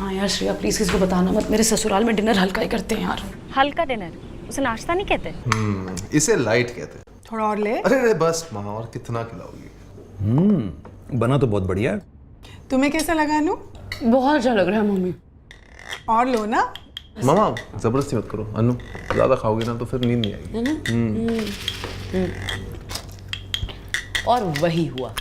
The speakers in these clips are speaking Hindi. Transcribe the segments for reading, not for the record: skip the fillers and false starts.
हाँ यार श्रेया प्लीज किसी को बताना मत, मेरे ससुराल में डिनर हल्का ही करते हैं यार। हल्का डिनर? उसे नाश्ता नहीं कहते? इसे लाइट कहते हैं। थोड़ा और ले। अरे बस माँ, और कितना खिलाओगी? बना तो बहुत बढ़िया है। तुम्हें कैसा लगा अनु? बहुत अच्छा लग रहा है मम्मी। और लो ना। मामा जबरदस्ती मत करो, अनु ज्यादा खाओगे ना तो फिर नींद नहीं आएगी। और वही हुआ।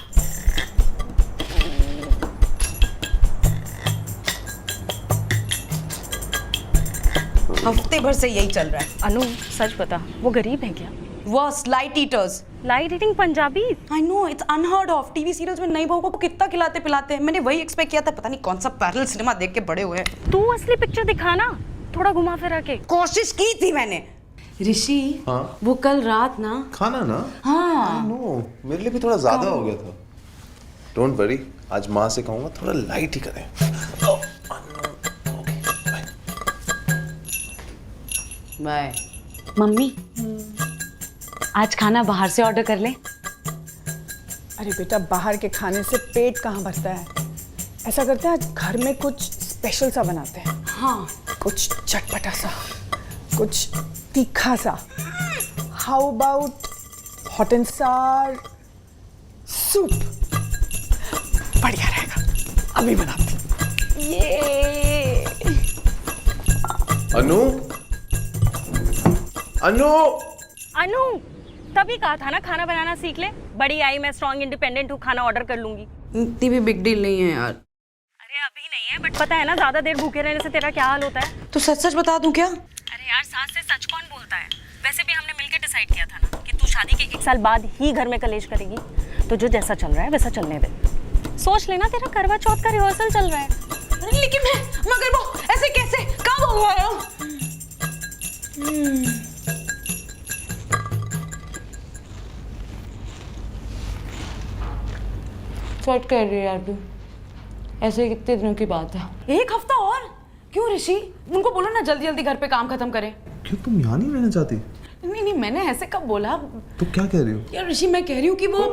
हफ्ते भर से यही चल रहा है। अनु सच बता, वो गरीब है क्या? Worst light eaters. Light eating Punjabi? I know, it's unheard of. TV serials में नई बहू को कितना खिलाते पिलाते हैं। मैंने वही एक्सपेक्ट किया था, पता नहीं कौन सा पैरेलल सिनेमा देख के बड़े हुए हैं। तू असली पिक्चर दिखाना, थोड़ा घुमा फिरा के। कोशिश की थी मैंने। ऋषि हाँ? वो कल रात ना खाना ना? हाँ नो, मेरे लिए भी थोड़ा ज्यादा हो गया था। डोंट वरी, आज माँ से कहूँगा थोड़ा लाइट ही करें। बाय। मम्मी आज खाना बाहर से ऑर्डर कर ले। अरे बेटा, बाहर के खाने से पेट कहाँ भरता है। ऐसा करते हैं, आज घर में कुछ स्पेशल सा बनाते हैं। हाँ कुछ चटपटा सा, कुछ तीखा सा। हाउ अबाउट हॉट एंड सार सूप? बढ़िया रहेगा, अभी बनाते हैं। ये अनु, अनु, अनु तभी कहा था ना खाना बनाना सीख ले। बड़ी आई, मैं स्ट्रॉन्ग इंडिपेंडेंट हूँ, खाना ऑर्डर कर लूंगी। इतनी भी बिग डील नहीं है यार। अरे अभी नहीं है, बट पता है ना ज्यादा देर भूखे रहने से तेरा क्या हाल होता है। तो सच सच बता दूं क्या? अरे यार, सास से सच कौन बोलता है। वैसे भी हमने मिलकर डिसाइड किया था ना कि तू शादी के 1 साल बाद ही घर में कलेश करेगी। तो जो जैसा चल रहा है वैसा चलने दे। सोच लेना, तेरा करवा चौथ का रिहर्सल चल रहा है। अरे लेकिन मैं, मगर वो ऐसे कैसे, कब हुआ है? सच कह रही है यार तू, ऐसे कितने दिनों की बात है। 1 हफ्ता और? क्यों ऋषि? उनको बोलो ना जल्दी जल्दी घर पे काम खत्म करें। क्यों तुम यहाँ नहीं रहना चाहती? नहीं नहीं, मैंने ऐसे कब बोला? तो क्या कह रही हो? यार ऋषि, मैं कह रही हूँ कि वो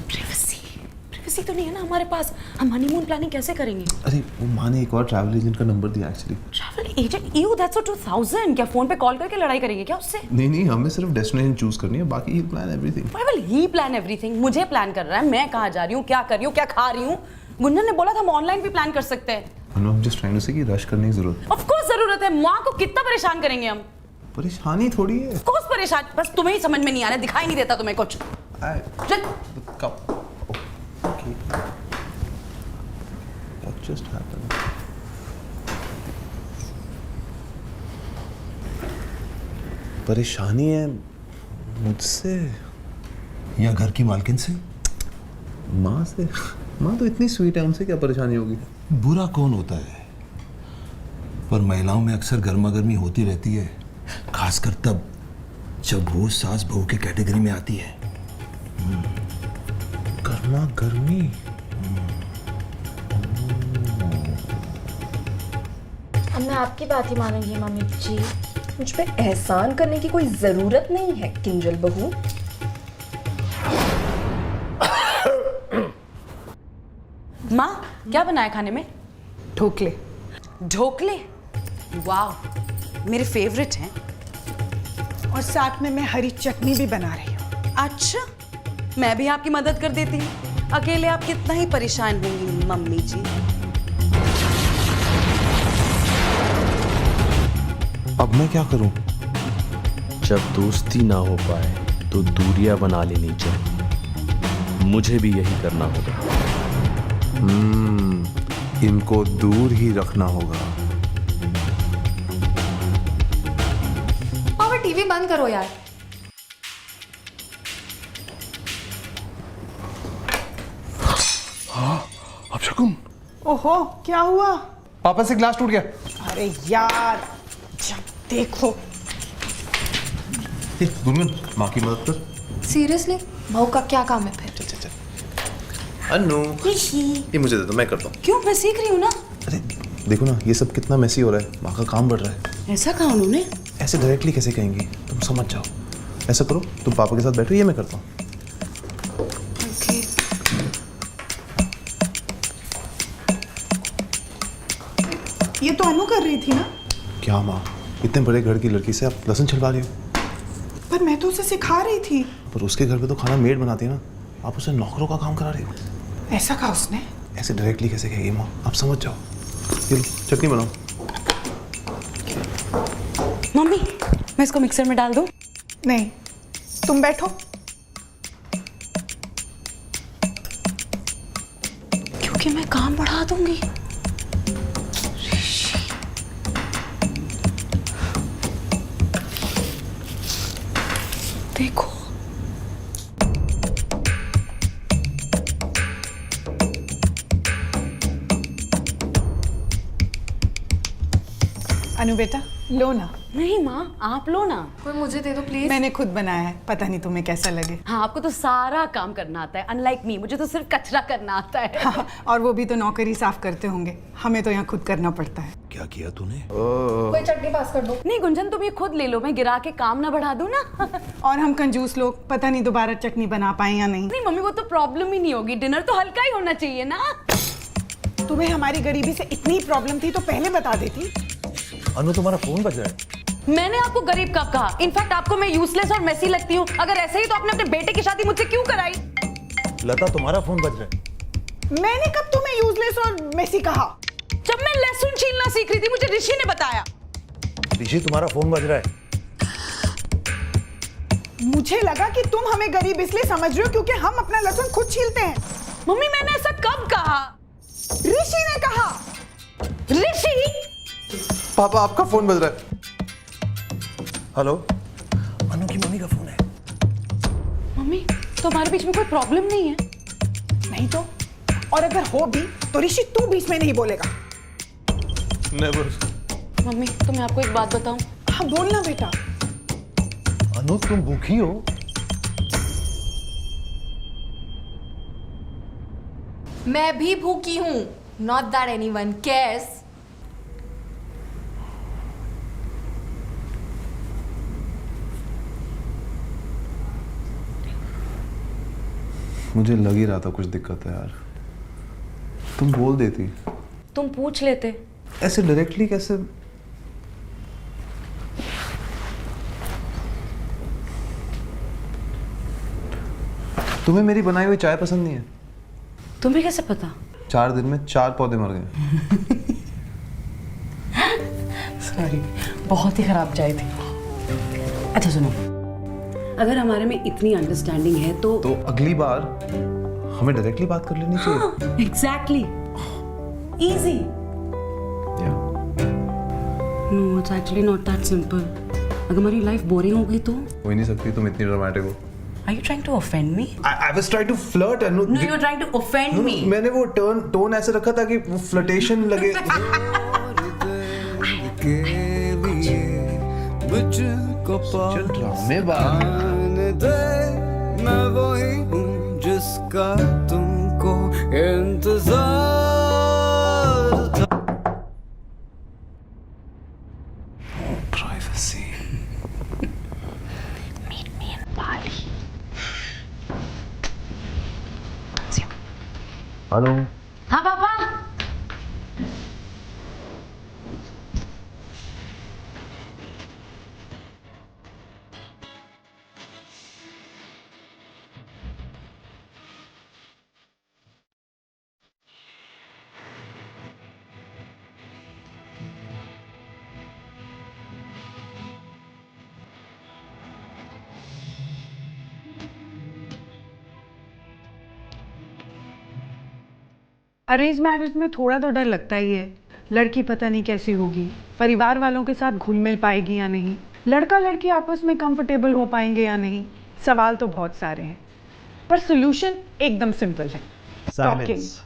प्राइवेसी तो नहीं है ना हमारे पास। हम हनीमून प्लानिंग कैसे करेंगे? अरे वो माँ ने एक और ट्रैवल एजेंट का नंबर दिया actually. Travel agent? You that's 2000। क्या फोन पे कॉल करके लड़ाई करेंगे क्या उससे? नहीं, हमें सिर्फ डेस्टिनेशन चूज करनी है, बाकी ही plan everything. Why will he plan everything? मुझे प्लान कर रहा है, मैं कहाँ जा रही हूँ, क्या कर रही हूँ, क्या खा रही हूँ। गुंजन ने बोला था हम ऑनलाइन भी प्लान कर सकते हैं। I'm just trying to say कि रश करने की जरूरत। ऑफ कोर्स जरूरत है। माँ को कितना परेशान करेंगे हम? परेशानी थोड़ी है। ऑफ कोर्स परेशान, बस तुम्हें ही समझ में नहीं आ रहा, दिखाई नहीं देता तुम्हें कुछ। चल। कब? Okay. What just happened? परेशानी है मुझसे या घर की मालकिन से? माँ से? माँ तो इतनी स्वीट है, उनसे क्या परेशानी होगी? बुरा कौन होता है, पर महिलाओं में अक्सर गर्मा गर्मी होती रहती है, खासकर तब जब वो सास बहू के कैटेगरी में आती है। गर्मा गर्मी? अब मैं आपकी बात ही मानूंगी मम्मी जी। मुझ पे एहसान करने की कोई जरूरत नहीं है किंजल बहू। माँ क्या बनाया खाने में? ढोकले। ढोकले? वाह, मेरे फेवरेट हैं। और साथ में मैं हरी चटनी भी बना रही हूँ। अच्छा, मैं भी आपकी मदद कर देती हूँ। अकेले आप कितना ही परेशान होंगी मम्मी जी। अब मैं क्या करूं? जब दोस्ती ना हो पाए तो दूरियां बना लेनी चाहिए। मुझे भी यही करना होगा। इनको दूर ही रखना होगा। पापा टीवी बंद करो यार। अब शकुन, ओहो, क्या हुआ? पापा से ग्लास टूट गया। अरे यार, जब देखो। गुनगुन, माँ की मदद कर। सीरियसली बहू का क्या काम है फिर? चल। अनु, ये मुझे दे दो, मैं करता हूँ। क्यों? मैं सीख रही हूँ ना। अरे देखो ना, ये सब कितना मेसी हो रहा है, माँ का काम बढ़ रहा है। ऐसा कहा उन्होंने? ऐसे डायरेक्टली कैसे कहेंगी? तुम समझ जाओ। ऐसा करो, तुम पापा के साथ बैठो, ये मैं करता हूँ। ये तो अनु कर रही थी ना। क्या माँ, इतने बड़े घर की लड़की से आप लहसुन छिलवा रही हो? पर मैं तो उसे सिखा रही थी। पर उसके घर पे तो खाना मेड बनाती है ना, आप उसे नौकरों का काम करा रही हो। ऐसा कहा उसने? ऐसे डायरेक्टली कैसे कहेगी माँ, आप समझ जाओ। ये लो, चटनी बनाओ। मम्मी मैं इसको मिक्सर में डाल दूं? नहीं, तुम बैठो। क्योंकि मैं काम बढ़ा दूंगी। देखो अनु बेटा लो ना। नहीं माँ आप लो ना। कोई मुझे दे दो प्लीज। मैंने खुद बनाया है, पता नहीं तुम्हें कैसा लगे। हाँ आपको तो सारा काम करना आता है, अनलाइक मी, मुझे तो सिर्फ कचरा करना आता है। हाँ, और वो भी तो नौकरी साफ करते होंगे, हमें तो यहाँ खुद करना पड़ता है। क्या किया तूने? कोई चटनी पास कर दो। नहीं गुंजन तुम ये खुद ले लो, मैं गिरा के काम ना बढ़ा दूं ना। और हम कंजूस लोग, पता नहीं दोबारा चटनी बना पाए या नहीं। नहीं मम्मी वो तो प्रॉब्लम ही नहीं होगी, डिनर तो हल्का ही होना चाहिए ना। तुम्हें हमारी गरीबी से इतनी प्रॉब्लम थी तो पहले बता देती। अनु तुम्हारा फोन बज रहा है। मैंने आपको गरीब कब कहा? इनफैक्ट आपको मैं यूजलेस और मेसी लगती हूँ। अगर ऐसे ही तो आपने अपने बेटे की शादी मुझसे क्यों कराई? लता तुम्हारा फोन बज रहा है। मैंने कब तुम्हें यूजलेस और मेसी कहा? जब मैं लहसुन छीलना सीख रही थी मुझे ऋषि ने बताया। ऋषि तुम्हारा फोन बज रहा है। मुझे लगा कि तुम हमें गरीब इसलिए समझ रहे हो क्योंकि हम अपना लहसुन खुद छीलते हैं। मम्मी मैंने ऐसा कब कहा? ऋषि ने कहा। ऋषि? पापा आपका फोन बज रहा है। हेलो, अनु की मम्मी का फोन है। मम्मी तो हमारे बीच में कोई प्रॉब्लम नहीं है? नहीं तो, और अगर हो भी तो ऋषि तू बीच में नहीं बोलेगा। नेवर। मम्मी तो मैं आपको एक बात बताऊं? हाँ बोलना बेटा। अनु तुम भूखी हो? मैं भी भूखी हूँ। Not that anyone cares. मुझे लग ही रहा था कुछ दिक्कत है यार, तुम बोल देती। तुम पूछ लेते। ऐसे डायरेक्टली कैसे? तुम्हें मेरी बनाई हुई चाय पसंद नहीं है? तुम्हें कैसे पता? 4 दिन में 4 पौधे मर गए। सॉरी बहुत ही खराब चाय थी। अच्छा सुनो, अगर हमारे में इतनी अंडरस्टैंडिंग है तो अगली बार हमें डायरेक्टली बात कर लेनी चाहिए। Exactly, easy. No it's actually not that simple. अगर हमारी लाइफ बोरिंग हो गई तो? हो ही नहीं सकती, तुम इतनी ड्रामेटिक हो। Are you trying to offend me? I was trying to flirt and No, you're trying to offend me. मैंने वो टोन ऐसे रखा था कि वो फ्लर्टेशन लगे। चल ड्रामे मैं वही हूँ जिसका तुमको इंतजार था। प्राइवेसी। हेलो। हाँ पापा। अरेंज मैरिज में थोड़ा तो डर लगता ही है, लड़की पता नहीं कैसी होगी, परिवार वालों के साथ घुल मिल पाएगी या नहीं, लड़का लड़की आपस में कंफर्टेबल हो पाएंगे या नहीं। सवाल तो बहुत सारे हैं, पर सोल्यूशन एकदम सिंपल है। साइलेंस।